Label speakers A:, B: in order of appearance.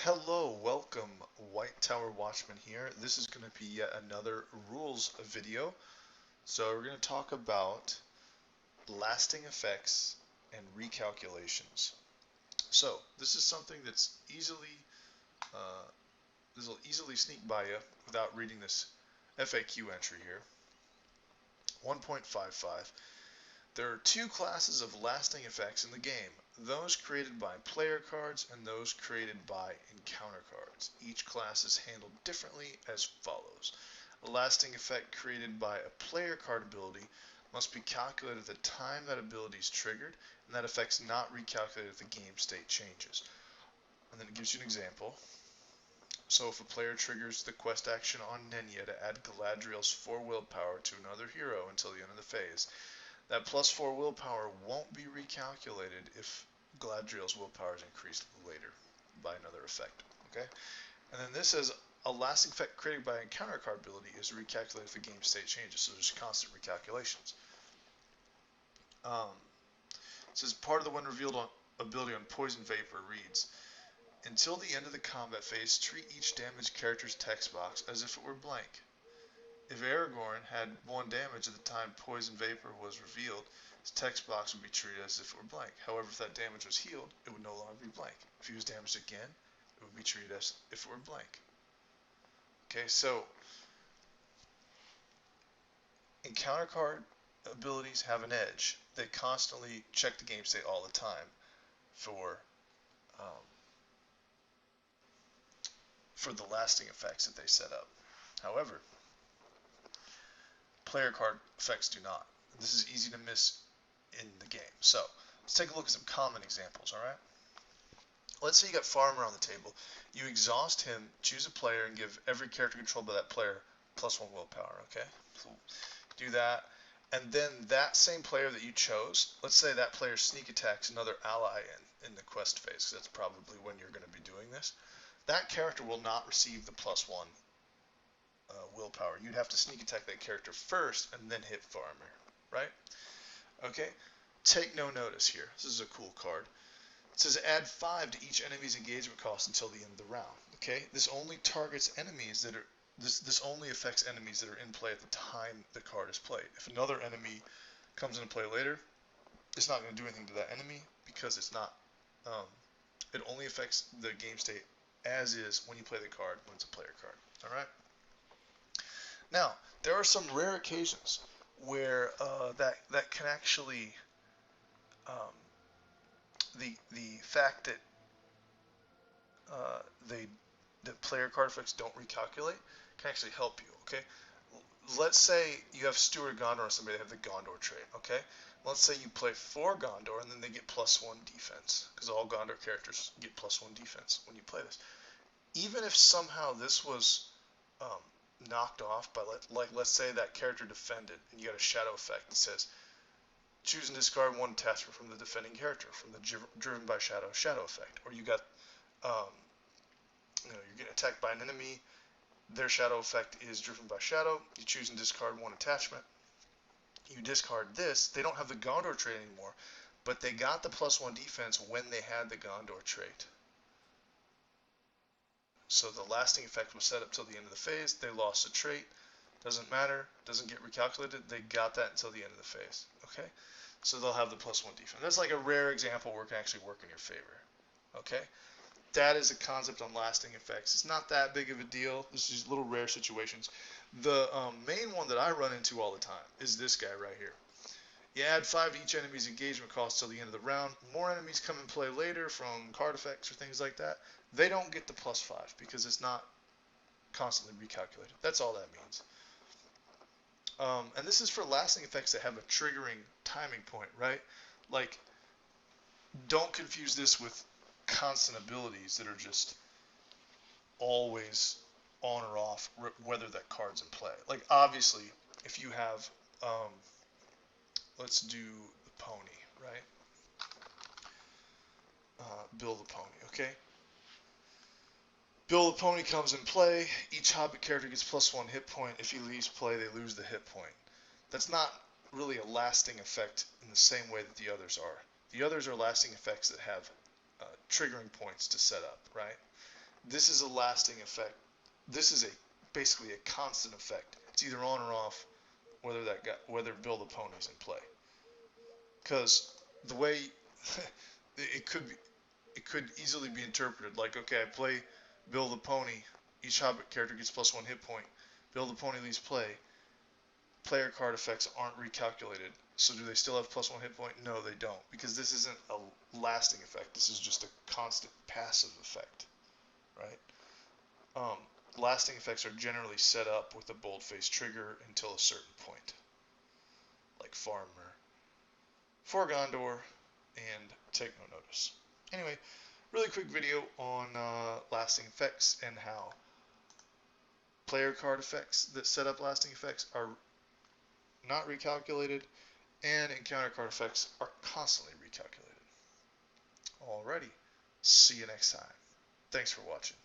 A: Hello, welcome, White Tower Watchman here. This is going to be yet another rules video. So we're going to talk about lasting effects and recalculations. So this is something that's uh, this will easily sneak by you without reading this FAQ entry here. 1.55. There are two classes of lasting effects in the game, those created by player cards and those created by encounter cards. Each class is handled differently as follows. A lasting effect created by a player card ability must be calculated at the time that ability is triggered, and that effect's not recalculated if the game state changes. And then it gives you an example. So if a player triggers the quest action on Nenya to add Galadriel's 4 willpower to another hero until the end of the phase, that plus 4 willpower won't be recalculated if Galadriel's willpower is increased later by another effect. Okay? And then this says a lasting effect created by a encounter card ability is recalculated if the game state changes, so there's constant recalculations. It says part of the when revealed ability on Poison Vapor reads, until the end of the combat phase, treat each damaged character's text box as if it were blank. If Aragorn had 1 damage at the time Poison Vapor was revealed, his text box would be treated as if it were blank. However, if that damage was healed, it would no longer be blank. If he was damaged again, it would be treated as if it were blank. Okay, so encounter card abilities have an edge. They constantly check the game state all the time um, for the lasting effects that they set up. However, player card effects do not. This is easy to miss in the game. So let's take a look at some common examples, all right? Let's say you got Farmer on the table. You exhaust him, choose a player, and give every character controlled by that player plus 1 willpower, okay? So do that. And then that same player that you chose, let's say that player sneak attacks another ally in the quest phase, because that's probably when you're going to be doing this. That character will not receive the plus 1 willpower. You'd have to sneak attack that character first and then hit Farmer, right? Okay, take no notice here. This is a cool card. It says add 5 to each enemy's engagement cost until the end of the round. Okay, this only targets enemies that are this only affects enemies that are in play at the time the card is played. If another enemy comes into play later, it's not going to do anything to that enemy because it's not. It only affects the game state as is when you play the card when it's a player card. All right. Now there are some rare occasions where that can actually um, the fact that they the player card effects don't recalculate can actually help you. Okay, let's say you have Steward Gondor or somebody that have the Gondor trait. Okay, let's say you play 4 Gondor and then they get +1 defense because all Gondor characters get +1 defense when you play this. Even if somehow this was knocked off by let's say that character defended and you got a shadow effect that says choose and discard 1 attachment from the defending character from the driven by shadow effect, or you got you're getting attacked by an enemy, their shadow effect is driven by shadow, you choose and discard 1 attachment, you discard this, they don't have the Gondor trait anymore, but they got the +1 defense when they had the Gondor trait. So the lasting effect was set up till the end of the phase, they lost the trait, doesn't matter, doesn't get recalculated, they got that until the end of the phase, okay? So they'll have the +1 defense. That's like a rare example where it can actually work in your favor, okay? That is a concept on lasting effects. It's not that big of a deal. This is little rare situations. The main one that I run into all the time is this guy right here. You add 5 to each enemy's engagement cost till the end of the round. More enemies come and play later from card effects or things like that. They don't get the +5 because it's not constantly recalculated. That's all that means. And this is for lasting effects that have a triggering timing point, right? Like, don't confuse this with constant abilities that are just always on or off whether that card's in play. Like, obviously, if you have, let's do the pony, right? Bill the pony, okay? Bill the pony comes in play. Each Hobbit character gets +1 hit point. If he leaves play, they lose the hit point. That's not really a lasting effect in the same way that the others are. The others are lasting effects that have triggering points to set up, right? This is a lasting effect. This is basically a constant effect. It's either on or off, whether build a pony's in play. Because the way it could easily be interpreted like, okay, I play build a pony, each Hobbit character gets +1 hit point. Build a pony leaves play. Player card effects aren't recalculated. So do they still have +1 hit point? No, they don't, because this isn't a lasting effect. This is just a constant passive effect, right? Lasting effects are generally set up with a boldface trigger until a certain point, like Farmer, For Gondor, and Take No Notice. Anyway, really quick video on lasting effects and how player card effects that set up lasting effects are not recalculated, and encounter card effects are constantly recalculated. Alrighty, see you next time. Thanks for watching.